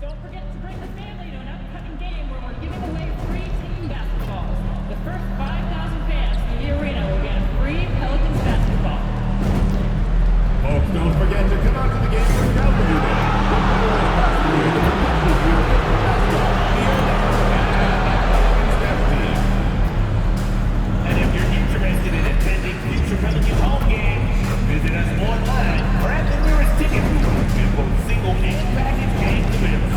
Don't forget to bring the family to an upcoming game where we're giving away free team basketballs. The first 5,000 fans in the arena will get a free Pelicans basketball. Folks, don't forget to come out to the game for W Day. And if you're interested in attending future Pelicans home games, visit us online or at the nearest ticket booth in both single and package game events.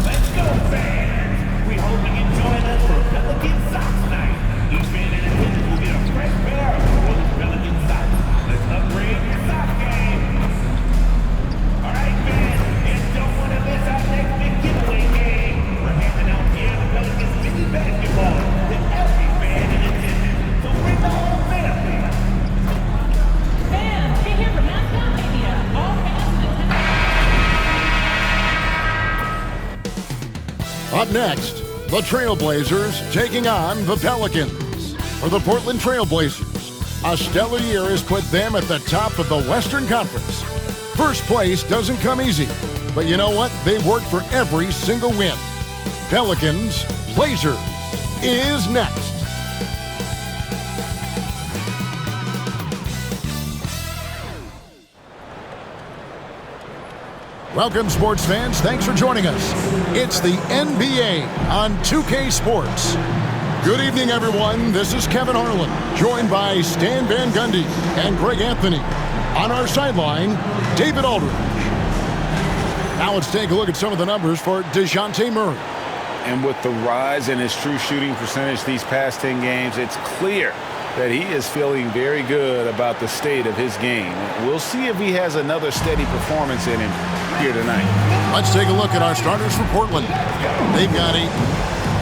Let's go, fans! We hope you can join us for Pelican Socks Night. Each fan in attendance will get a fresh pair of Royal Pelican socks. Let's upgrade your sock game. All right, fans, and don't want to miss our next big giveaway game. We're handing out the Pelicans mini basketball to every fan in attendance. So bring the whole family. Fans, get here for Mascot Mania. All fans in attendance. Up next, the Trailblazers taking on the Pelicans. For the Portland Trailblazers, a stellar year has put them at the top of the Western Conference. First place doesn't come easy, but you know what? They've worked for every single win. Pelicans, Blazers is next. Welcome, sports fans. Thanks for joining us. It's the NBA on 2K Sports. Good evening, everyone. This is Kevin Harlan, joined by Stan Van Gundy and Greg Anthony. On our sideline, David Aldridge. Now let's take a look at some of the numbers for DeJounte Murray. And with the rise in his true shooting percentage these past 10 games, it's clear that he is feeling very good about the state of his game. We'll see if he has another steady performance in him here tonight. Let's take a look at our starters for Portland. They've got 8.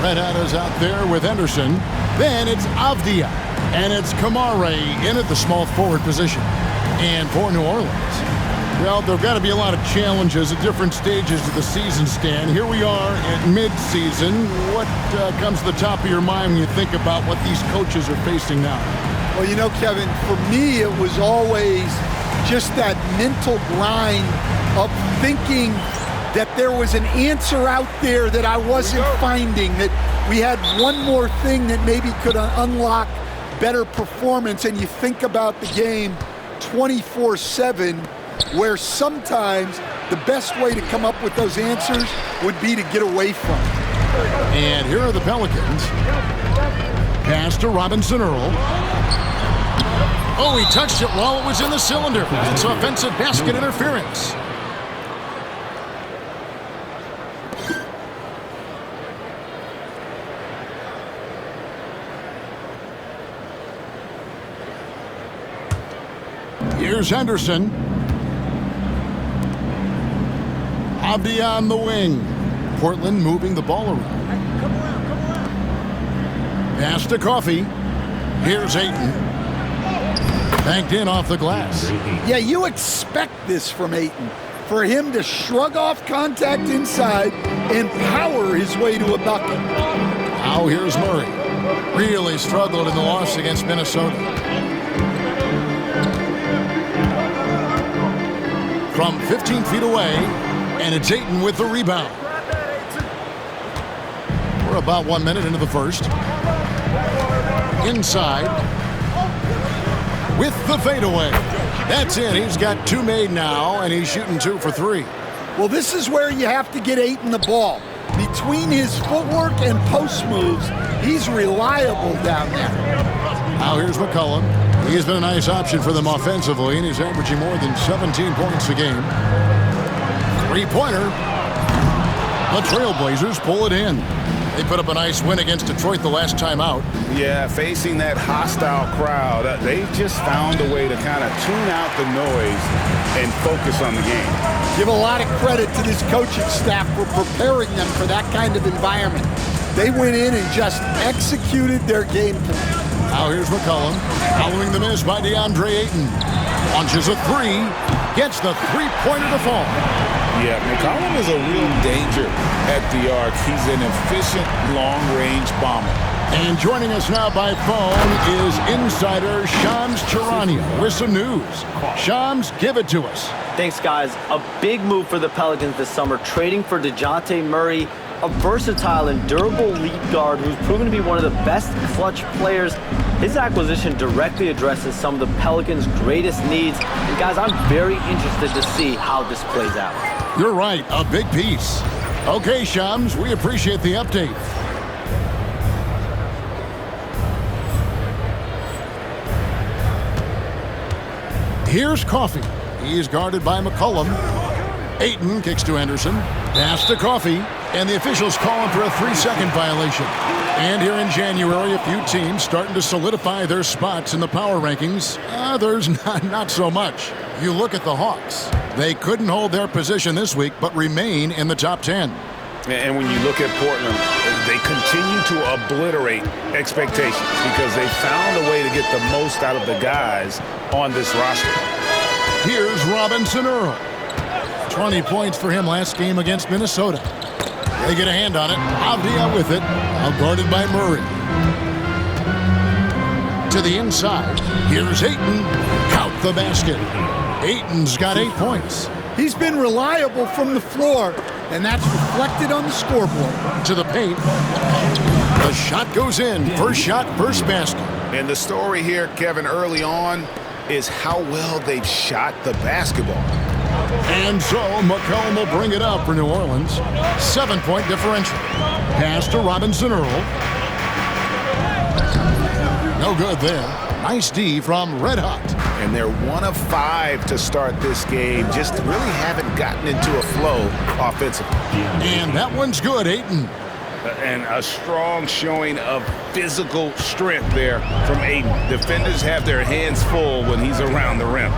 Red Hat is out there with Henderson. Then it's Avdia. And it's Kamare in at the small forward position. And for New Orleans, well, there have got to be a lot of challenges at different stages of the season, Stan. Here we are at mid-season. What comes to the top of your mind when you think about what these coaches are facing now? Well, you know, Kevin, for me, it was always just that mental grind of thinking that there was an answer out there that I wasn't finding, that we had one more thing that maybe could unlock better performance. And you think about the game 24/7, where sometimes the best way to come up with those answers would be to get away from it. And here are the Pelicans. Pass to Robinson Earl. Oh, he touched it while it was in the cylinder. It's offensive basket interference. Here's Henderson. Avdia on the wing. Portland moving the ball around. Pass to Coffey. Here's Ayton. Banked in off the glass. Yeah, you expect this from Ayton. For him to shrug off contact inside and power his way to a bucket. Now here's Murray. Really struggled in the loss against Minnesota. From 15 feet away, and it's Ayton with the rebound. We're about 1 minute into the first. Inside. With the fadeaway. That's it. He's got 2 made now, and he's shooting 2 for 3. Well, this is where you have to get Ayton the ball. Between his footwork and post moves, he's reliable down there. Now here's McCollum. He's been a nice option for them offensively, and he's averaging more than 17 points a game. 3-pointer. The Trailblazers pull it in. They put up a nice win against Detroit the last time out. Yeah, facing that hostile crowd, they've just found a way to kind of tune out the noise and focus on the game. Give a lot of credit to this coaching staff for preparing them for that kind of environment. They went in and just executed their game plan. Now here's McCollum, following the miss by DeAndre Ayton. Launches a 3, gets the 3-pointer to fall. Yeah, McCollum is a real danger at the arc. He's an efficient long-range bomber. And joining us now by phone is insider Shams Charania with some news. Shams, give it to us. Thanks, guys. A big move for the Pelicans this summer, trading for DeJounte Murray, a versatile and durable lead guard who's proven to be one of the best clutch players. His acquisition directly addresses some of the Pelicans' greatest needs. And guys, I'm very interested to see how this plays out. You're right, a big piece. Okay, Shams, we appreciate the update. Here's Coffee. He's guarded by McCollum. Ayton kicks to Anderson. Pass to Coffee. And the officials call him for a 3-second violation. And here in January, a few teams starting to solidify their spots in the power rankings. Others, not so much. You look at the Hawks. They couldn't hold their position this week, but remain in the top 10. And when you look at Portland, they continue to obliterate expectations because they found a way to get the most out of the guys on this roster. Here's Robinson Earl. 20 points for him last game against Minnesota. They get a hand on it. Avdia with it. Now guarded by Murray. To the inside. Here's Ayton. Count the basket. Ayton's got 8 points. He's been reliable from the floor, and that's reflected on the scoreboard. To the paint. The shot goes in. First shot, first basket. And the story here, Kevin, early on is how well they've shot the basketball. And so McCollum will bring it up for New Orleans. 7-point differential. Pass to Robinson Earl. No good there. Nice D from Red Hot. And they're 1 of 5 to start this game. Just really haven't gotten into a flow offensively. And that one's good, Ayton. And a strong showing of physical strength there from Ayton. Defenders have their hands full when he's around the rim.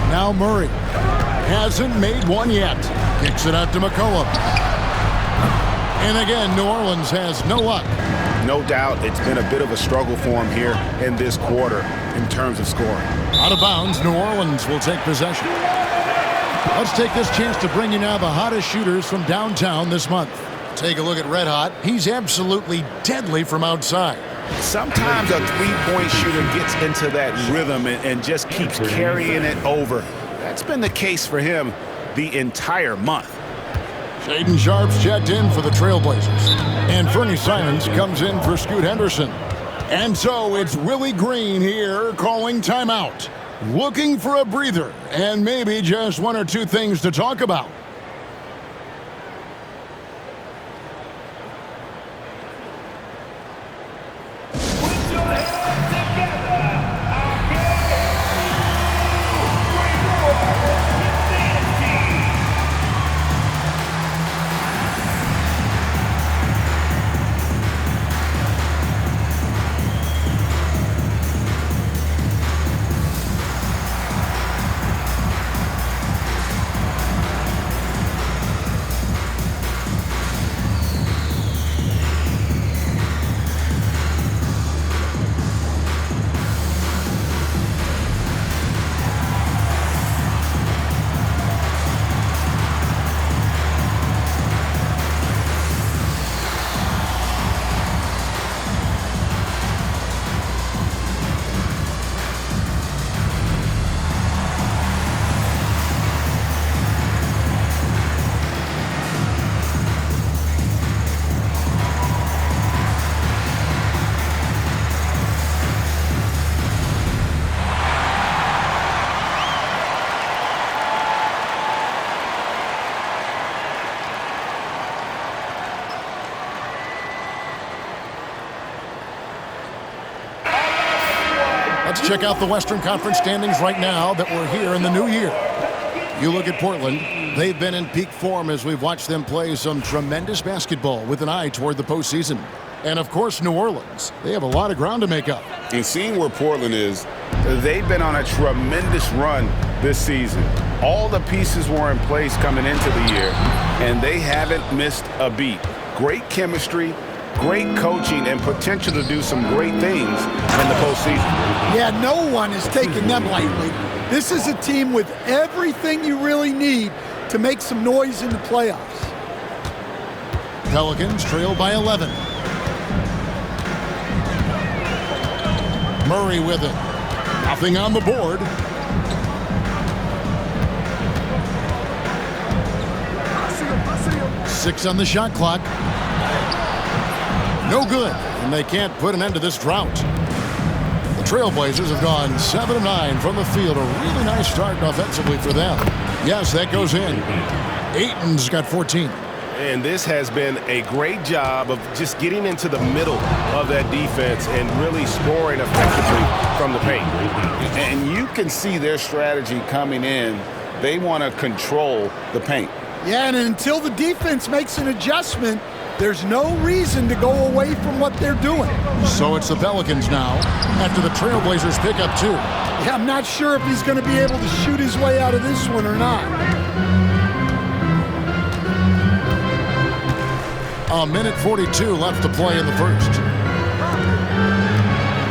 Now Murray hasn't made one yet. Kicks it out to McCollum. And again, New Orleans has no luck. No doubt it's been a bit of a struggle for him here in this quarter in terms of scoring. Out of bounds, New Orleans will take possession. Let's take this chance to bring you now the hottest shooters from downtown this month. Take a look at Red Hot. He's absolutely deadly from outside. Sometimes a three-point shooter gets into that rhythm and just keeps carrying it over. That's been the case for him the entire month. Shaden Sharp's checked in for the Trailblazers. And Fernie Simons comes in for Scoot Henderson. And so it's Willie Green here calling timeout. Looking for a breather and maybe just 1 or 2 things to talk about. Let's check out the Western Conference standings right now that we're here in the new year. You look at Portland, they've been in peak form as we've watched them play some tremendous basketball with an eye toward the postseason. And of course, New Orleans, they have a lot of ground to make up. And seeing where Portland is, they've been on a tremendous run this season. All the pieces were in place coming into the year, and they haven't missed a beat. Great chemistry, great coaching, and potential to do some great things in the postseason. Yeah, no one is taking them lightly. This is a team with everything you really need to make some noise in the playoffs. Pelicans trail by 11. Murray with it. Nothing on the board. Six on the shot clock. No good, and they can't put an end to this drought. The Trailblazers have gone 7 of 9 from the field. A really nice start offensively for them. Yes, that goes in. Ayton's got 14. And this has been a great job of just getting into the middle of that defense and really scoring effectively from the paint. And you can see their strategy coming in. They want to control the paint. Yeah, and until the defense makes an adjustment, there's no reason to go away from what they're doing. So it's the Pelicans now after the Trailblazers pick up 2. Yeah, I'm not sure if he's going to be able to shoot his way out of this one or not. A minute 42 left to play in the first.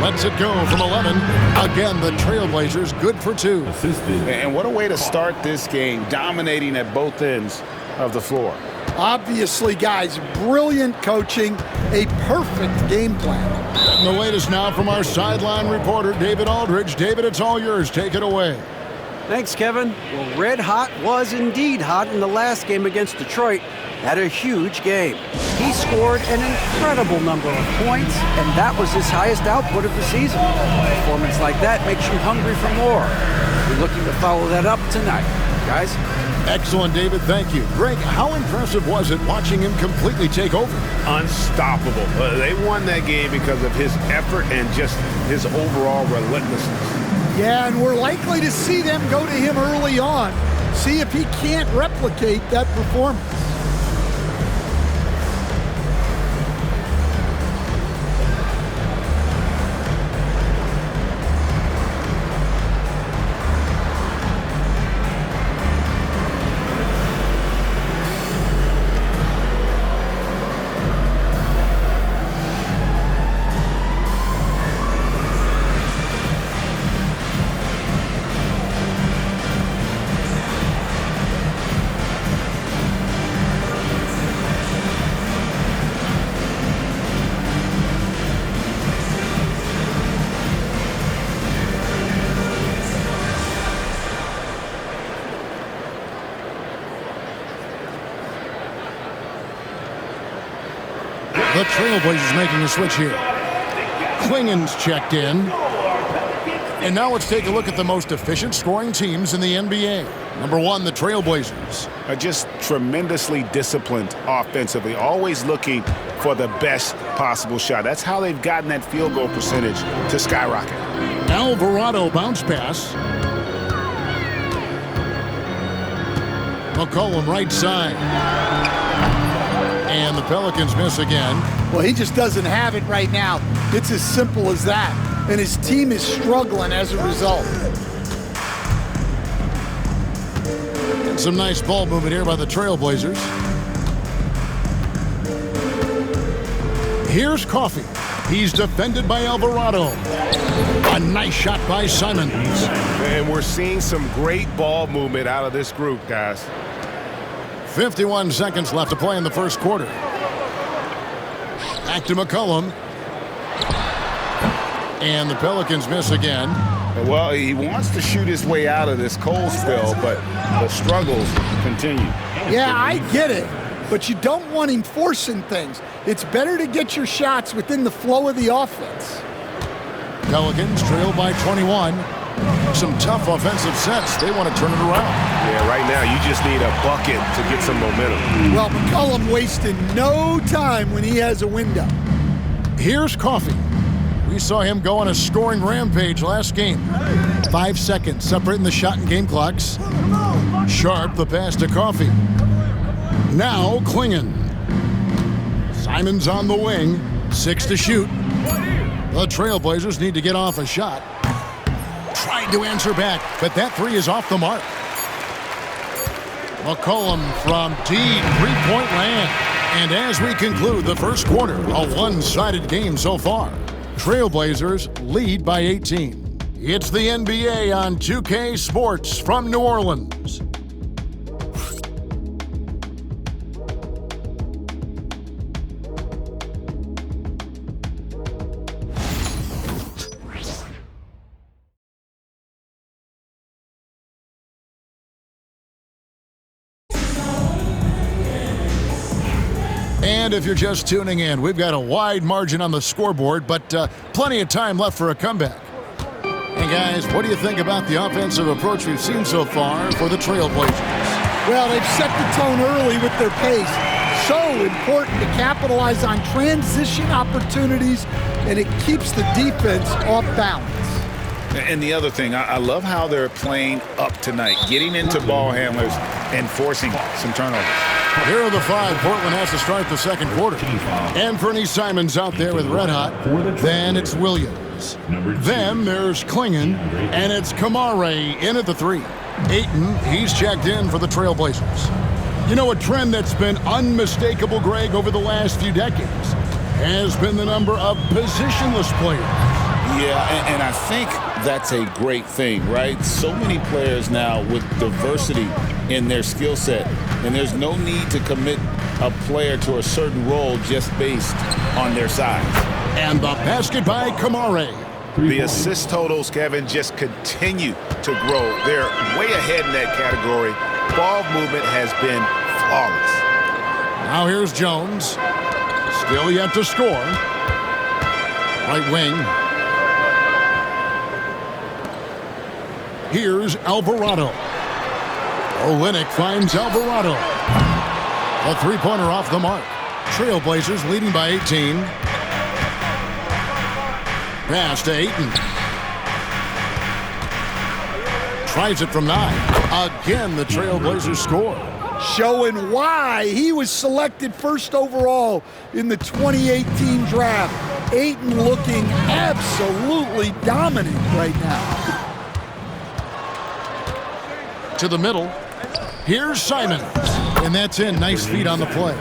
Lets it go from 11. Again, the Trailblazers good for 2. And what a way to start this game, dominating at both ends of the floor. Obviously, guys, brilliant coaching, a perfect game plan. And the latest now from our sideline reporter, David Aldridge. David, it's all yours. Take it away. Thanks, Kevin. Well, Red Hot was indeed hot in the last game against Detroit. Had a huge game. He scored an incredible number of points, and that was his highest output of the season. A performance like that makes you hungry for more. We're looking to follow that up tonight, guys. Excellent, David. Thank you. Greg, how impressive was it watching him completely take over? Unstoppable. They won that game because of his effort and just his overall relentlessness. Yeah, and we're likely to see them go to him early on, see if he can't replicate that performance. The Trailblazers making a switch here. Klingen's checked in. And now let's take a look at the most efficient scoring teams in the NBA. Number 1, the Trailblazers. Are just tremendously disciplined offensively, always looking for the best possible shot. That's how they've gotten that field goal percentage to skyrocket. Alvarado bounce pass. McCollum right side. And the Pelicans miss again. Well, he just doesn't have it right now. It's as simple as that. And his team is struggling as a result. And some nice ball movement here by the Trailblazers. Here's Coffey. He's defended by Alvarado. A nice shot by Simons. And we're seeing some great ball movement out of this group, guys. 51 seconds left to play in the first quarter. Back to McCollum. And the Pelicans miss again. Well, he wants to shoot his way out of this cold spell, but the struggles continue. Yeah, I get it. But you don't want him forcing things. It's better to get your shots within the flow of the offense. Pelicans trail by 21. Some tough offensive sets. They want to turn it around. Yeah, right now you just need a bucket to get some momentum. Well, McCollum wasted no time when he has a window. Here's Coffey. We saw him go on a scoring rampage last game. 5 seconds separating the shot and game clocks. Sharp the pass to Coffey. Now Klingen. Simons on the wing. 6 to shoot. The Trailblazers need to get off a shot. Tried to answer back, but that 3 is off the mark. McCollum from deep three-point land. And as we conclude the first quarter, a one-sided game so far. Trailblazers lead by 18. It's the NBA on 2K Sports from New Orleans. And if you're just tuning in, we've got a wide margin on the scoreboard, but plenty of time left for a comeback. And guys, what do you think about the offensive approach we've seen so far for the Trailblazers? Well, they've set the tone early with their pace. So important to capitalize on transition opportunities, and it keeps the defense off balance. And the other thing, I love how they're playing up tonight, getting into ball handlers and forcing some turnovers. Here are the five Portland has to start the second quarter. Anthony Simons out there with red hot. Then it's Williams. Then there's Klingon, and it's Kamare in at the 3. Ayton, he's checked in for the Trailblazers. You know, a trend that's been unmistakable, Greg, over the last few decades has been the number of positionless players. Yeah, and I think that's a great thing, right? So many players now with diversity in their skill set, and there's no need to commit a player to a certain role just based on their size. And the basket by Kamare. The assist totals, Kevin, just continue to grow. They're way ahead in that category. Ball movement has been flawless. Now here's Jones. Still yet to score. Right wing. Here's Alvarado. Olynyk finds Alvarado. A three-pointer off the mark. Trailblazers leading by 18. Pass to Ayton. Tries it from 9. Again, the Trailblazers score. Showing why he was selected first overall in the 2018 draft. Ayton looking absolutely dominant right now. To the middle. Here's Simons. And that's in. Nice feed on the play.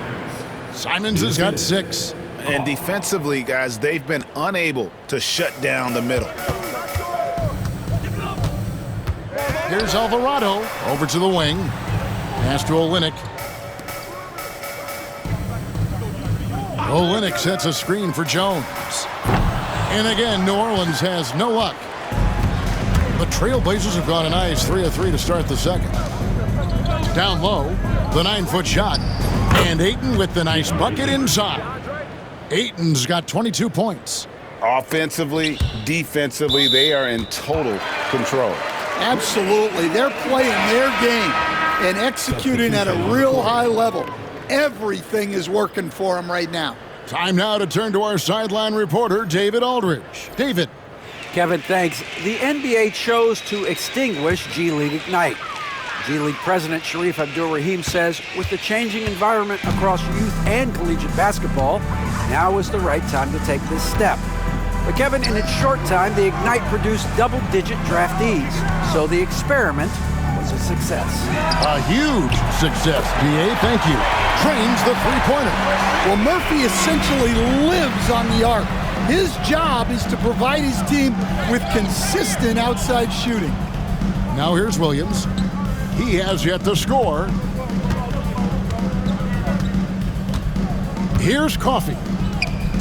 Simons has got 6. And defensively, guys, they've been unable to shut down the middle. Here's Alvarado. Over to the wing. Pass to Olynyk. Olynyk sets a screen for Jones. And again, New Orleans has no luck. The Trailblazers have gone a nice 3 of 3 to start the second. Down low, the 9-foot shot. And Ayton with the nice bucket inside. Ayton's got 22 points. Offensively, defensively, they are in total control. Absolutely. They're playing their game and executing at a real high level. Everything is working for them right now. Time now to turn to our sideline reporter, David Aldridge. David. Kevin, thanks. The NBA chose to extinguish G League Ignite. G League President Sharif Abdul-Rahim says with the changing environment across youth and collegiate basketball, now is the right time to take this step. But Kevin, in its short time, the Ignite produced double-digit draftees, so the experiment was a success. A huge success, D.A. Thank you. Trains the three-pointer. Well, Murphy essentially lives on the arc. His job is to provide his team with consistent outside shooting. Now here's Williams. He has yet to score. Here's Coffey.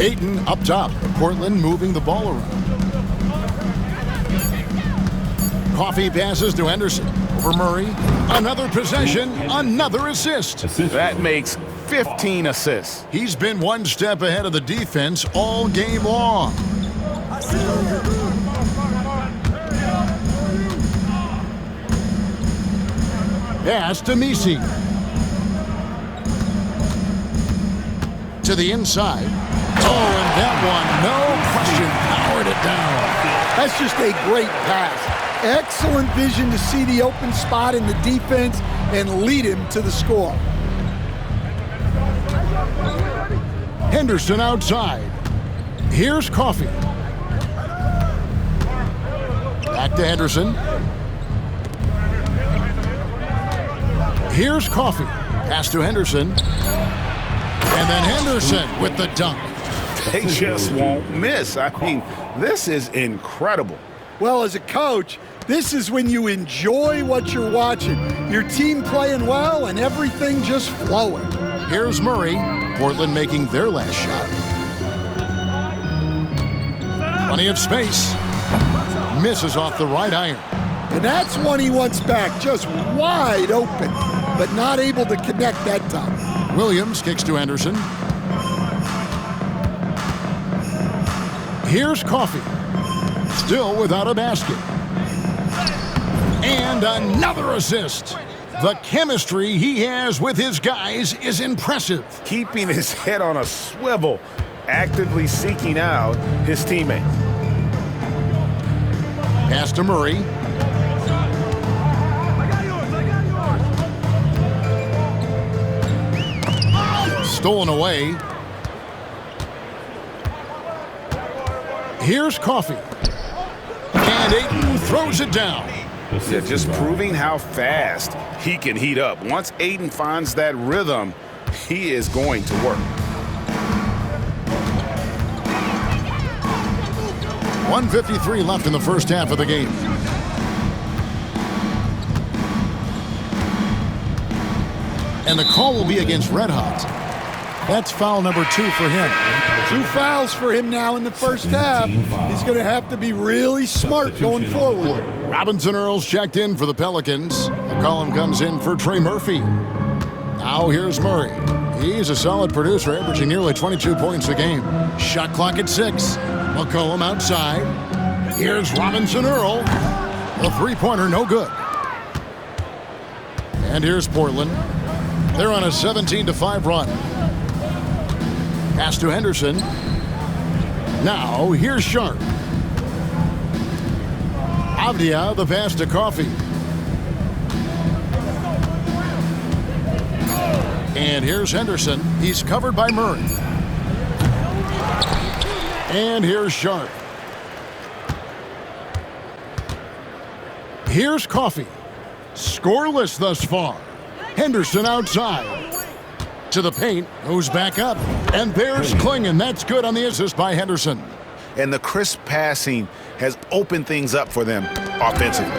Ayton up top. Portland moving the ball around. Coffey passes to Henderson. Over Murray. Another possession. Another assist. That makes 15 assists. He's been one step ahead of the defense all game long. Pass to Misi. To the inside. Oh, and that one, no question, powered it down. That's just a great pass. Excellent vision to see the open spot in the defense and lead him to the score. Henderson outside. Here's Coffey. Back to Henderson. Here's Coffey. Pass to Henderson. And then Henderson with the dunk. They just won't miss. I mean, this is incredible. Well, as a coach, this is when you enjoy what you're watching. Your team playing well and everything just flowing. Here's Murray. Portland making their last shot. Plenty of space. Misses off the right iron. And that's one he wants back, just wide open, but not able to connect that time. Williams kicks to Henderson. Here's Coffee. Still without a basket. And another assist. The chemistry he has with his guys is impressive. Keeping his head on a swivel, actively seeking out his teammate. Pass to Murray. Stolen away. Here's Coffee. And Ayton throws it down. Yeah, just proving how fast he can heat up. Once Ayton finds that rhythm, he is going to work. 1:53 left in the first half of the game. And the call will be against Red Hot. That's foul number 2 for him. 2 fouls for him now in the first half. He's going to have to be really smart going forward. Robinson Earls checked in for the Pelicans. McCollum comes in for Trey Murphy. Now here's Murray. He's a solid producer, averaging nearly 22 points a game. Shot clock at 6. McCollum outside. Here's Robinson Earl. The three-pointer no good. And here's Portland. They're on a 17-5 run. Pass to Henderson. Now here's Sharp. Avdia, the pass to Coffee. And here's Henderson. He's covered by Murray. And here's Sharp. Here's Coffee. Scoreless thus far. Henderson outside. To the paint, who's back up. And there's Klingon. That's good on the assist by Henderson. And the crisp passing has opened things up for them offensively.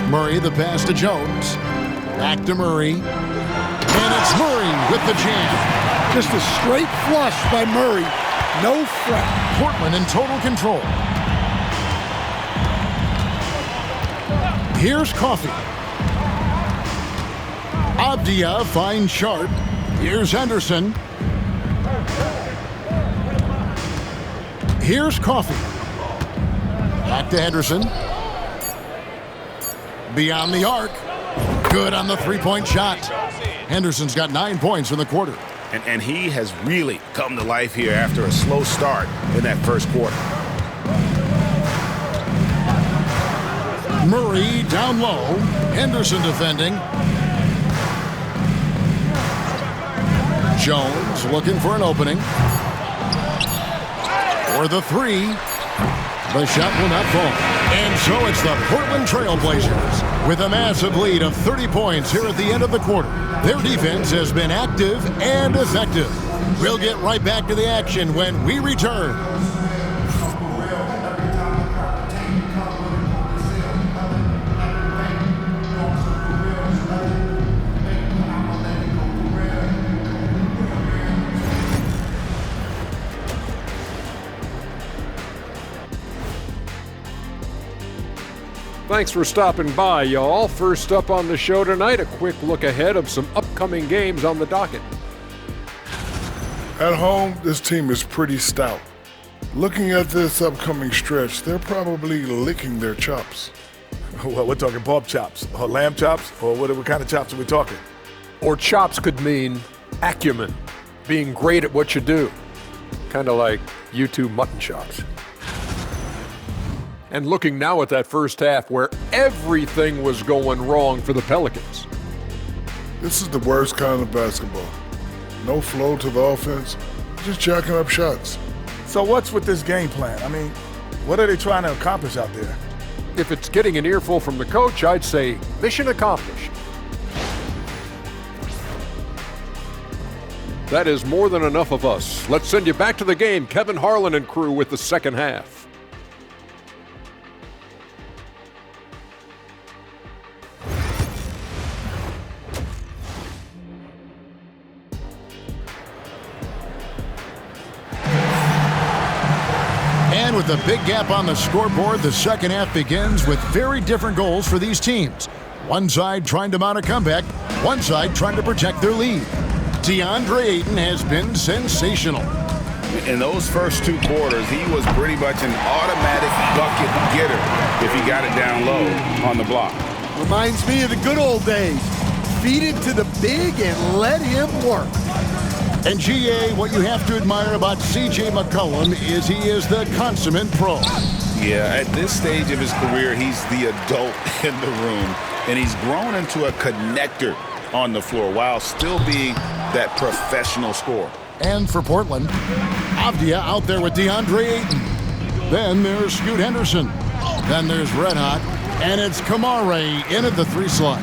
Murray, the pass to Jones. Back to Murray. And it's Murray with the jam. Just a straight flush by Murray. No fret. Portland in total control. Here's Coffee. Avdia finds Sharp. Here's Henderson. Here's Coffee. Back to Henderson. Beyond the arc. Good on the three-point shot. Henderson's got 9 points in the quarter. And he has really come to life here after a slow start in that first quarter. Murray down low. Henderson defending. Jones looking for an opening. For the three. The shot will not fall. And so it's the Portland Trail Blazers with a massive lead of 30 points here at the end of the quarter. Their defense has been active and effective. We'll get right back to the action when we return. Thanks for stopping by, y'all. First up on the show tonight, a quick look ahead of some upcoming games on the docket. At home, this team is pretty stout. Looking at this upcoming stretch, they're probably licking their chops. Well, we're talking pork chops or lamb chops, or what kind of chops are we talking? Or chops could mean acumen, being great at what you do. Kind of like YouTube mutton chops. And looking now at that first half where everything was going wrong for the Pelicans. This is the worst kind of basketball. No flow to the offense, just jacking up shots. So what's with this game plan? I mean, what are they trying to accomplish out there? If it's getting an earful from the coach, I'd say mission accomplished. That is more than enough of us. Let's send you back to the game. Kevin Harlan and crew with the second half. And with a big gap on the scoreboard, the second half begins with very different goals for these teams. One side trying to mount a comeback, one side trying to protect their lead. DeAndre Ayton has been sensational. In those first 2 quarters, he was pretty much an automatic bucket getter if he got it down low on the block. Reminds me of the good old days. Feed it to the big and let him work. And GA, what you have to admire about CJ McCollum is he is the consummate pro. Yeah, at this stage of his career, he's the adult in the room, and he's grown into a connector on the floor while still being that professional scorer. And for Portland, Avdia out there with DeAndre Ayton. Then there's Scoot Henderson. Then there's Red Hot. And it's Kamare in at the 3 slot.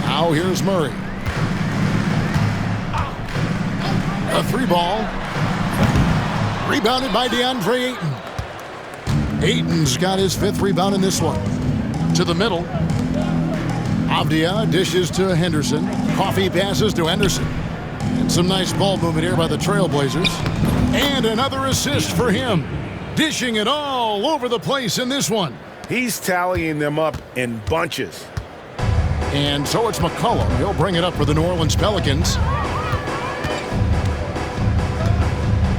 Now here's Murray. A 3 ball. Rebounded by DeAndre Ayton. Ayton's got his 5th rebound in this one. To the middle. Avdia dishes to Henderson. Coffee passes to Henderson. And some nice ball movement here by the Trailblazers. And another assist for him. Dishing it all over the place in this one. He's tallying them up in bunches. And so it's McCollum. He'll bring it up for the New Orleans Pelicans.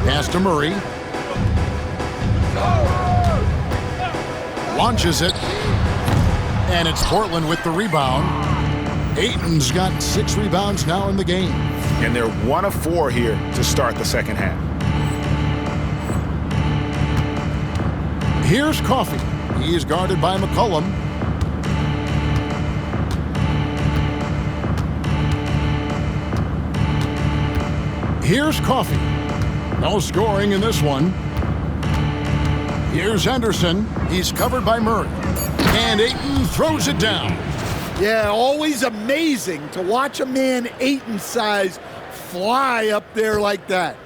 Pass to Murray. Launches it. And it's Portland with the rebound. Ayton's got 6 rebounds now in the game. And they're 1 of 4 here to start the second half. Here's Coffee. He's guarded by McCollum. Here's Coffee. No scoring in this one. Here's Henderson. He's covered by Murray. And Ayton throws it down. Yeah, always amazing to watch a man Ayton's size fly up there like that.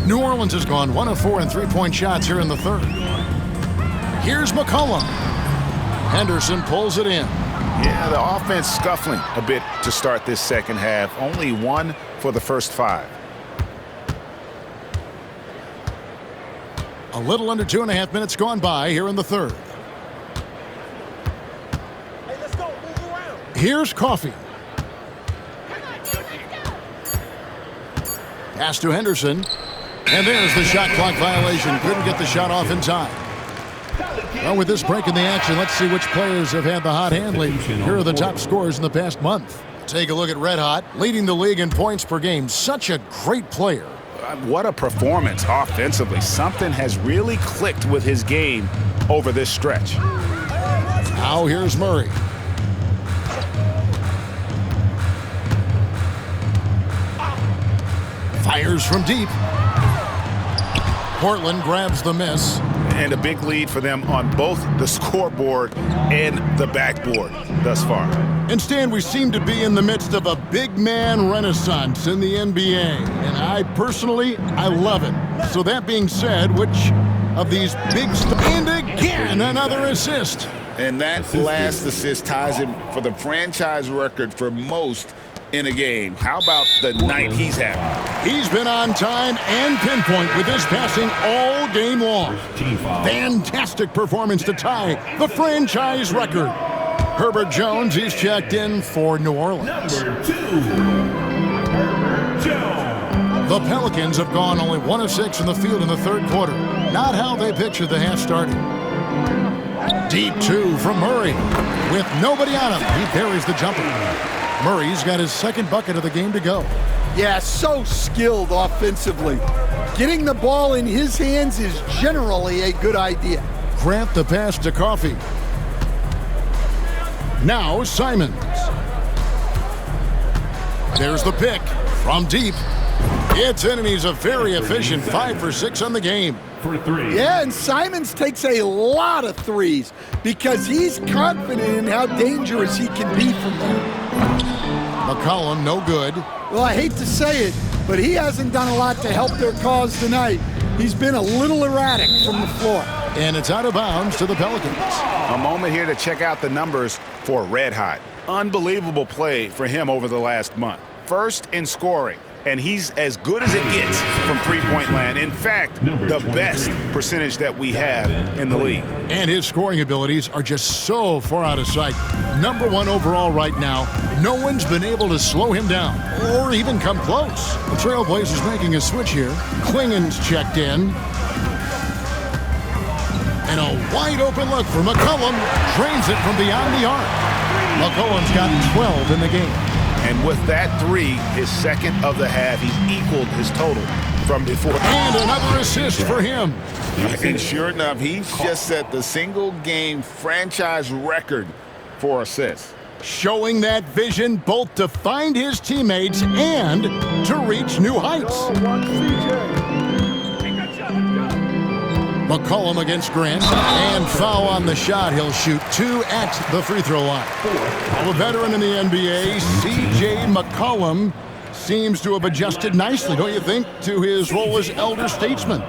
New Orleans has gone 1 of 4 in 3-point shots here in the 3rd. Here's McCollum. Henderson pulls it in. Yeah, the offense scuffling a bit to start this second half. Only 1 for the first 5. A little under 2.5 minutes gone by here in the 3rd. Hey, let's go. Move around. Here's Coffee. Pass to Henderson. And there's the shot clock violation. Couldn't get the shot off in time. Well, with this break in the action, let's see which players have had the hot handling. Here are the top scorers in the past month. Take a look at Red Hot, leading the league in points per game. Such a great player. What a performance offensively. Something has really clicked with his game over this stretch. Now here's Murray. Fires from deep. Portland grabs the miss. And a big lead for them on both the scoreboard and the backboard thus far. And Stan, we seem to be in the midst of a big man renaissance in the NBA. And I personally love it. So that being said, which of these big... And again, another assist. And that last assist ties him for the franchise record for most in a game. How about the night he's having? He's been on time and pinpoint with his passing all game long. Fantastic performance to tie the franchise record. Herbert Jones, he's checked in for New Orleans. Number 2, Herbert Jones. The Pelicans have gone only 1 of 6 in the field in the 3rd quarter. Not how they pictured the half starting. Deep 2 from Murray. With nobody on him, he buries the jumper. Murray's got his 2nd bucket of the game to go. Yeah, so skilled offensively. Getting the ball in his hands is generally a good idea. Grant the pass to Coffee. Now Simons. There's the pick from deep. It's in, and he's a very efficient 5 for 6 on the game. For 3. Yeah, and Simons takes a lot of threes because he's confident in how dangerous he can be from there. McCollum, no good. Well, I hate to say it, but he hasn't done a lot to help their cause tonight. He's been a little erratic from the floor. And it's out of bounds to the Pelicans. A moment here to check out the numbers for Red Hot. Unbelievable play for him over the last month. First in scoring, and he's as good as it gets from three-point land. In fact, the best percentage that we have in the league. And his scoring abilities are just so far out of sight. Number 1 overall right now. No one's been able to slow him down or even come close. The Trailblazers making a switch here. Klingen's checked in. And a wide open look for McCollum. Drains it from beyond the arc. McCollum's got 12 in the game. And with that 3, his second of the half, he's equaled his total from before. And another assist for him. And sure enough, he's just set the single-game franchise record for assists. Showing that vision both to find his teammates and to reach new heights. McCollum against Grant, and foul on the shot. He'll shoot 2 at the free throw line. A veteran in the NBA, C.J. McCollum, seems to have adjusted nicely, don't you think, to his role as elder statesman?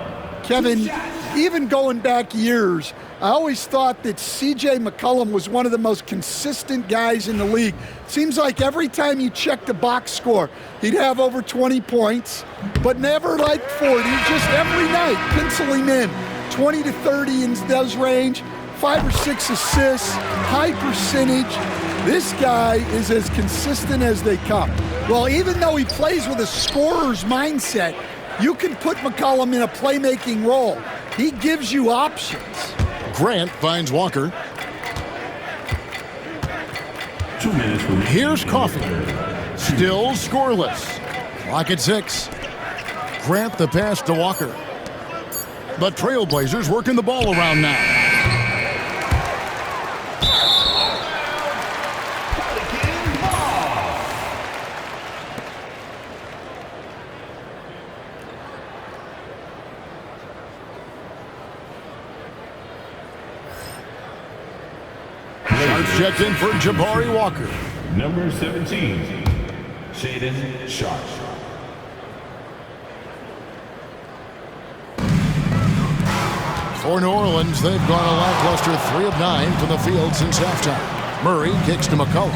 Kevin, even going back years, I always thought that C.J. McCollum was one of the most consistent guys in the league. Seems like every time you check the box score, he'd have over 20 points, but never like 40. Just every night, pencil him in. 20 to 30 in those range, 5 or 6 assists, high percentage. This guy is as consistent as they come. Well, even though he plays with a scorer's mindset, you can put McCollum in a playmaking role. He gives you options. Grant finds Walker. 2 minutes remaining. Here's Coffey. Still scoreless. Clock at 6. Grant the pass to Walker. The Trailblazers working the ball around now. Sharp checked in for Jabari Walker. Number 17, Shaden Sharp. For New Orleans, they've gone a lackluster 3 of 9 from the field since halftime. Murray kicks to McCollum.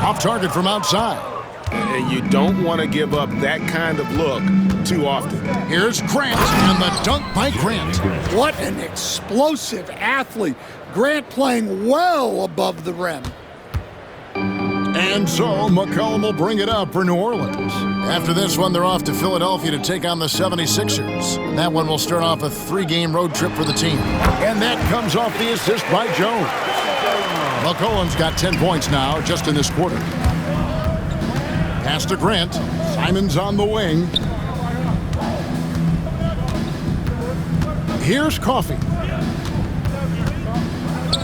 Off target from outside. And you don't want to give up that kind of look too often. Here's Grant, and the dunk by Grant. What an explosive athlete. Grant playing well above the rim. And so McCollum will bring it up for New Orleans. After this one, they're off to Philadelphia to take on the 76ers. And that one will start off a 3-game road trip for the team. And that comes off the assist by Jones. McCollum's got 10 points now just in this quarter. Pass to Grant. Simon's on the wing. Here's Coffey.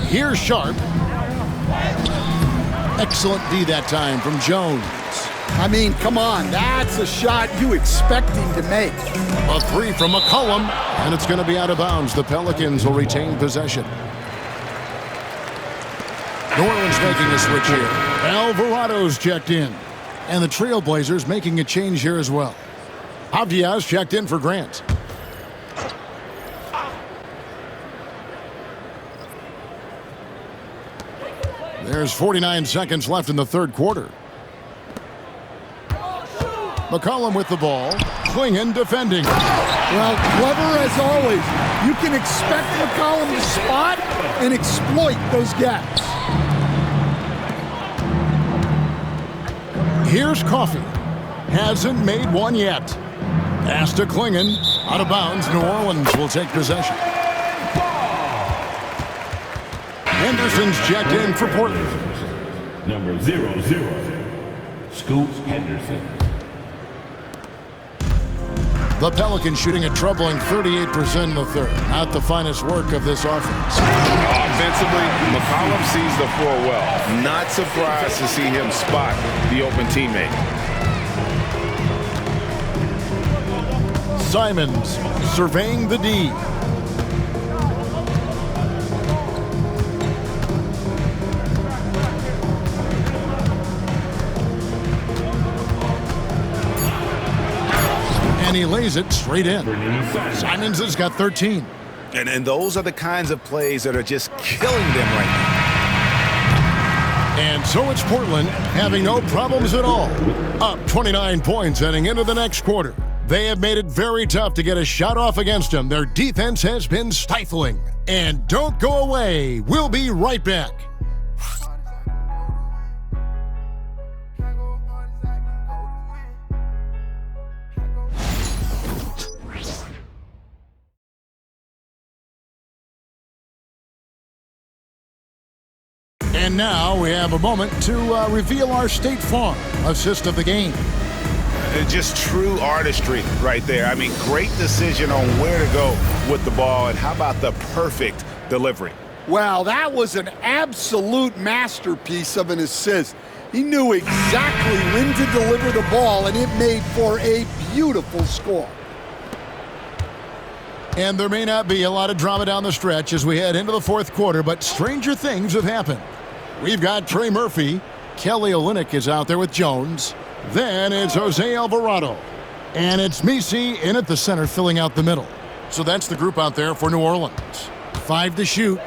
Here's Sharp. Excellent D that time from Jones. I mean, come on, that's a shot you expect him to make. A 3 from McCollum, and it's going to be out of bounds. The Pelicans will retain possession. New Orleans making a switch here. Alvarado's checked in. And the Trailblazers making a change here as well. Avdia's checked in for Grant. There's 49 seconds left in the third quarter. McCollum with the ball. Klingen defending. Well, clever as always. You can expect McCollum to spot and exploit those gaps. Here's Coffey. Hasn't made one yet. Pass to Klingen. Out of bounds. New Orleans will take possession. Henderson's checked in for Portland. Number 00, Scoot Henderson. The Pelicans shooting a troubling 38% in the third. Not the finest work of this offense. Offensively, McCollum sees the floor well. Not surprised to see him spot the open teammate. Simons surveying the D. And he lays it straight in. Simons has got 13. And those are the kinds of plays that are just killing them right now. And so it's Portland having no problems at all. Up 29 points heading into the next quarter. They have made it very tough to get a shot off against them. Their defense has been stifling. And don't go away. We'll be right back. And now we have a moment to reveal our State Farm assist of the game. Just true artistry right there. I mean, great decision on where to go with the ball, and how about the perfect delivery? Wow, that was an absolute masterpiece of an assist. He knew exactly when to deliver the ball, and it made for a beautiful score. And there may not be a lot of drama down the stretch as we head into the fourth quarter, but stranger things have happened. We've got Trey Murphy. Kelly Olynyk is out there with Jones. Then it's Jose Alvarado. And it's Misi in at the center filling out the middle. So that's the group out there for New Orleans. 5 to shoot.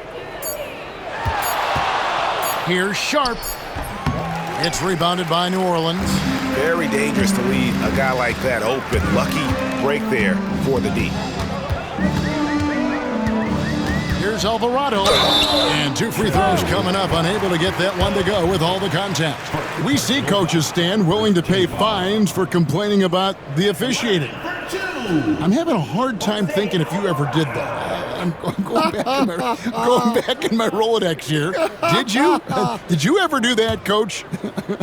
Here's Sharp. It's rebounded by New Orleans. Very dangerous to leave a guy like that open. Lucky break there for the D. Here's Alvarado. And 2 free throws coming up, unable to get that one to go with all the contact. We see coaches stand willing to pay fines for complaining about the officiating. I'm having a hard time thinking if you ever did that. I'm going back in my Rolodex here. Did you? Did you ever do that, Coach?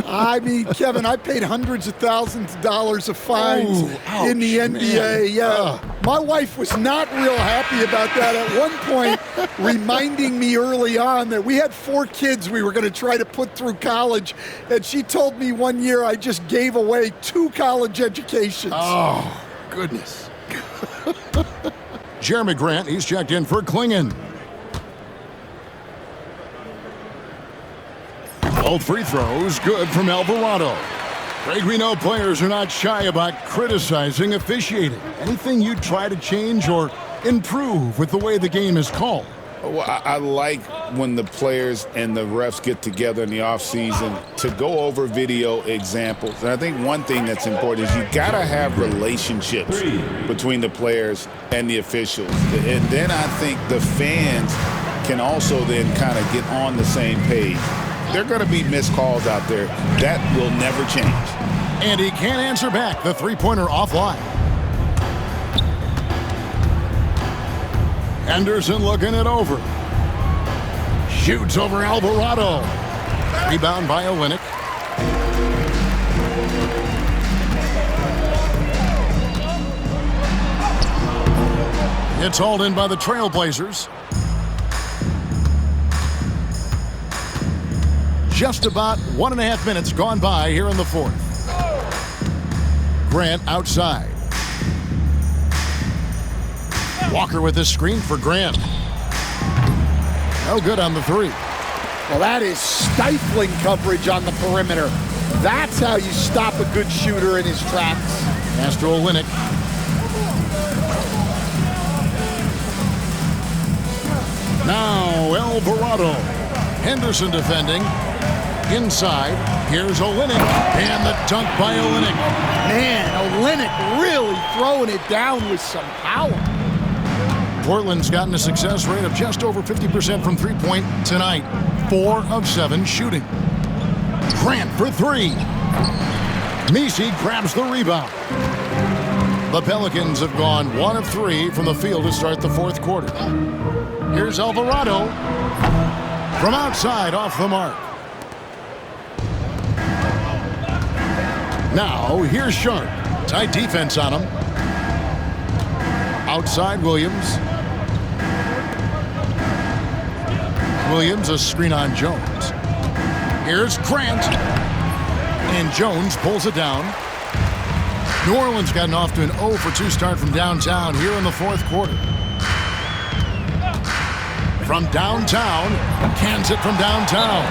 I mean, Kevin, I paid hundreds of thousands of dollars of fines in the NBA. Man. Yeah. My wife was not real happy about that at one point, reminding me early on that we had 4 kids we were going to try to put through college, and she told me one year I just gave away 2 college educations. Oh, goodness. Jeremy Grant, he's checked in for Klingon. Both free throws good from Alvarado. Craig, we know players are not shy about criticizing officiating. Anything you'd try to change or improve with the way the game is called? Well, I like when the players and the refs get together in the offseason to go over video examples. And I think one thing that's important is you got to have relationships between the players and the officials. And then I think the fans can also then kind of get on the same page. There are going to be missed calls out there. That will never change. And he can't answer back. The three-pointer offline. Henderson looking it over. Shoots over Alvarado. Rebound by Olynyk. It's hauled in by the Trailblazers. Just about 1.5 minutes gone by here in the fourth. Grant outside. Walker with this screen for Grant. No good on the 3. Well, that is stifling coverage on the perimeter. That's how you stop a good shooter in his tracks. Pass to Olynyk. Now Alvarado. Henderson defending. Inside. Here's Olynyk. And the dunk by Olynyk. Man, Olynyk really throwing it down with some power. Portland's gotten a success rate of just over 50% from three-point tonight. 4 of 7 shooting. Grant for 3. Misi grabs the rebound. The Pelicans have gone 1 of 3 from the field to start the fourth quarter. Here's Alvarado. From outside, off the mark. Now, here's Sharp. Tight defense on him. Outside, Williams. Williams, a screen on Jones. Here's Grant. And Jones pulls it down. New Orleans gotten off to an 0 for 2 start from downtown here in the fourth quarter. From downtown, cans it from downtown.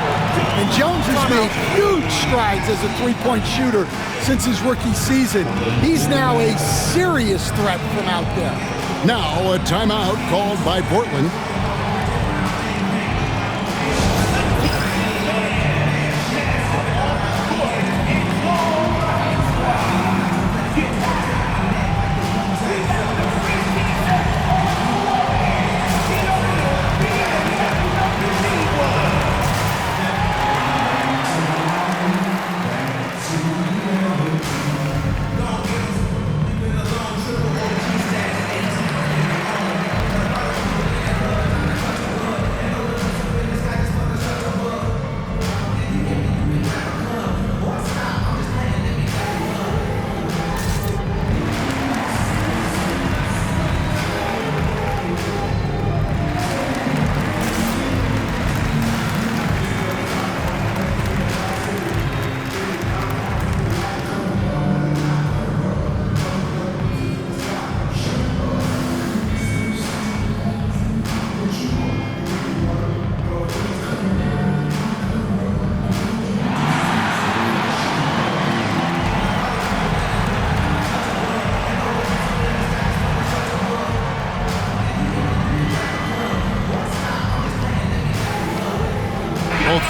And Jones has made huge strides as a three-point shooter since his rookie season. He's now a serious threat from out there. Now a timeout called by Portland.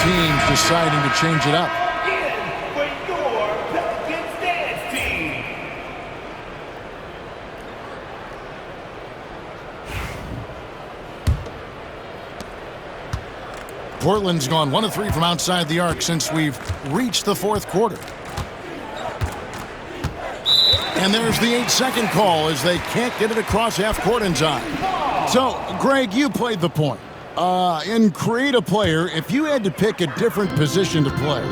teams deciding to change it up. In for your Pelicans dance team. Portland's gone 1 of 3 from outside the arc since we've reached the fourth quarter. And there's the 8-second call as they can't get it across half court in time. So, Greg, you played the point. In create a player, if you had to pick a different position to play,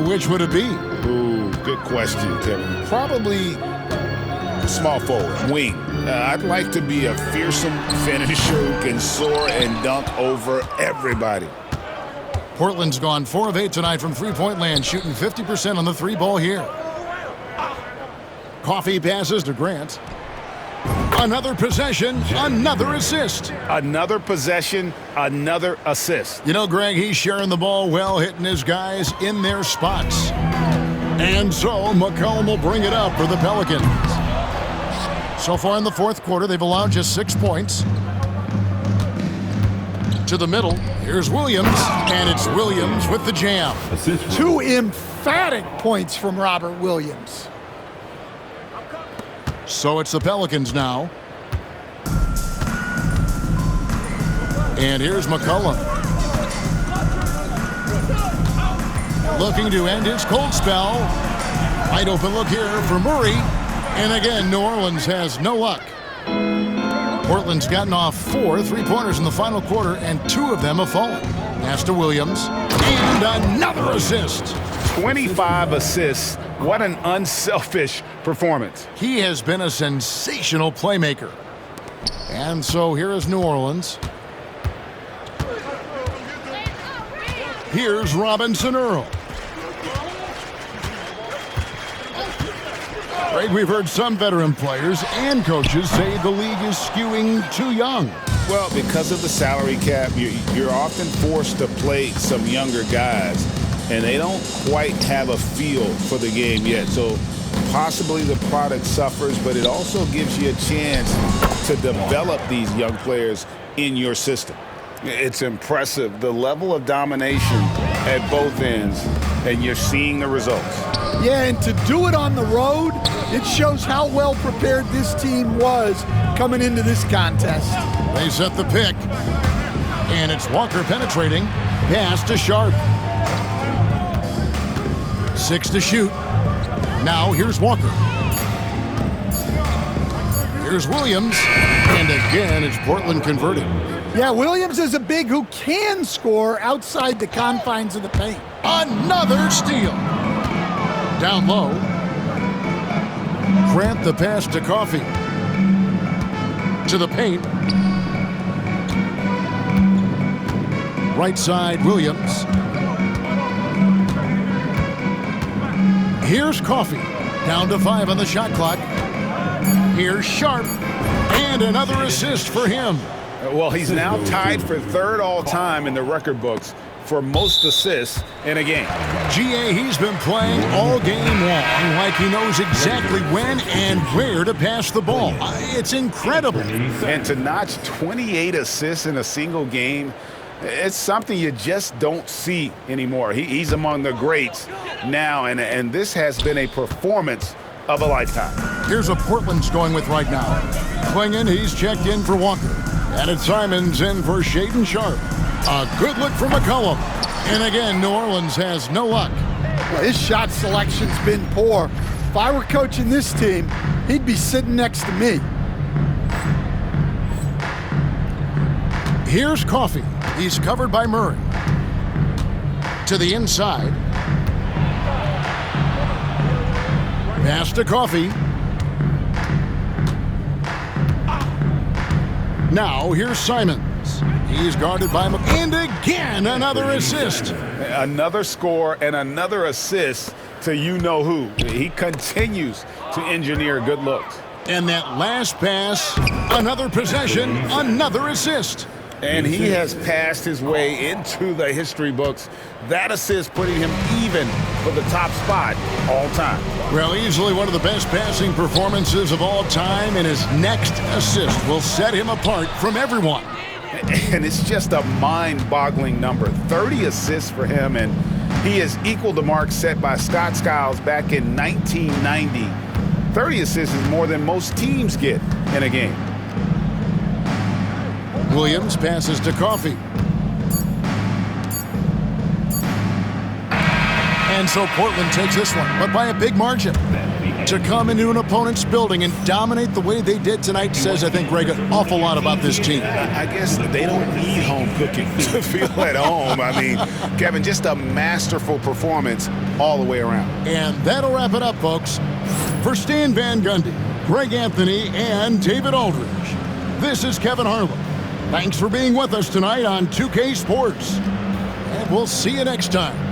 which would it be? Ooh, good question, Kevin. Probably small forward, wing. I'd like to be a fearsome finisher who can soar and dunk over everybody. Portland's gone 4 of 8 tonight from three-point land, shooting 50% on the 3-ball here. Coffee passes to Grant. Another possession, another assist. Another possession, another assist. You know, Greg, he's sharing the ball well, hitting his guys in their spots. And so McCollum will bring it up for the Pelicans. So far in the fourth quarter, they've allowed just 6 points. To the middle, here's Williams, and it's Williams with the jam. 2 emphatic points from Robert Williams. So it's the Pelicans now. And here's McCollum. Looking to end his cold spell. Wide open look here for Murray. And again, New Orleans has no luck. Portland's gotten off 4 3-pointers in the final quarter, and 2 of them have fallen. Pass to Williams. And another assist. 25 assists. What an unselfish performance. He has been a sensational playmaker. And so here is New Orleans. Here's Robinson Earl. Greg, we've heard some veteran players and coaches say the league is skewing too young. Well, because of the salary cap, you're often forced to play some younger guys, and they don't quite have a feel for the game yet. So possibly the product suffers, but it also gives you a chance to develop these young players in your system. It's impressive, the level of domination at both ends, and you're seeing the results. Yeah, and to do it on the road, it shows how well prepared this team was coming into this contest. They set the pick, and it's Walker penetrating. Pass to Sharp. 6 to shoot. Now here's Walker. Here's Williams, and again it's Portland converting. Yeah, Williams is a big who can score outside the confines of the paint. Another steal. Down low. Grant the pass to Coffee. To the paint. Right side, Williams. Here's Coffee. Down to 5 on the shot clock. Here's Sharp. And another assist for him. Well, he's now tied for 3rd all-time in the record books for most assists in a game. GA, he's been playing all game long like he knows exactly when and where to pass the ball. It's incredible. And to notch 28 assists in a single game, it's something you just don't see anymore. He's among the greats now, and this has been a performance of a lifetime. Here's what Portland's going with right now. Klingon, he's checked in for Walker. And it's Simons in for Shaden Sharp. A good look for McCollum. And again, New Orleans has no luck. Well, his shot selection's been poor. If I were coaching this team, he'd be sitting next to me. Here's Coffee. He's covered by Murray. To the inside. Pass to Coffee. Now here's Simons. He's guarded by and again another assist. Another score and another assist to you-know-who. He continues to engineer good looks. And that last pass, another possession, another assist. And he has passed his way into the history books. That assist putting him even for the top spot all time. Well, easily one of the best passing performances of all time, and his next assist will set him apart from everyone. And it's just a mind-boggling number. 30 assists for him, and he has equaled the mark set by Scott Skiles back in 1990. 30 assists is more than most teams get in a game. Williams passes to Coffey. And so Portland takes this one, but by a big margin. To come into an opponent's building and dominate the way they did tonight says, I think, Greg, an awful lot about this team. I guess they don't need home cooking to feel at home. I mean, Kevin, just a masterful performance all the way around. And that'll wrap it up, folks. For Stan Van Gundy, Greg Anthony, and David Aldridge, this is Kevin Harlan. Thanks for being with us tonight on 2K Sports. And we'll see you next time.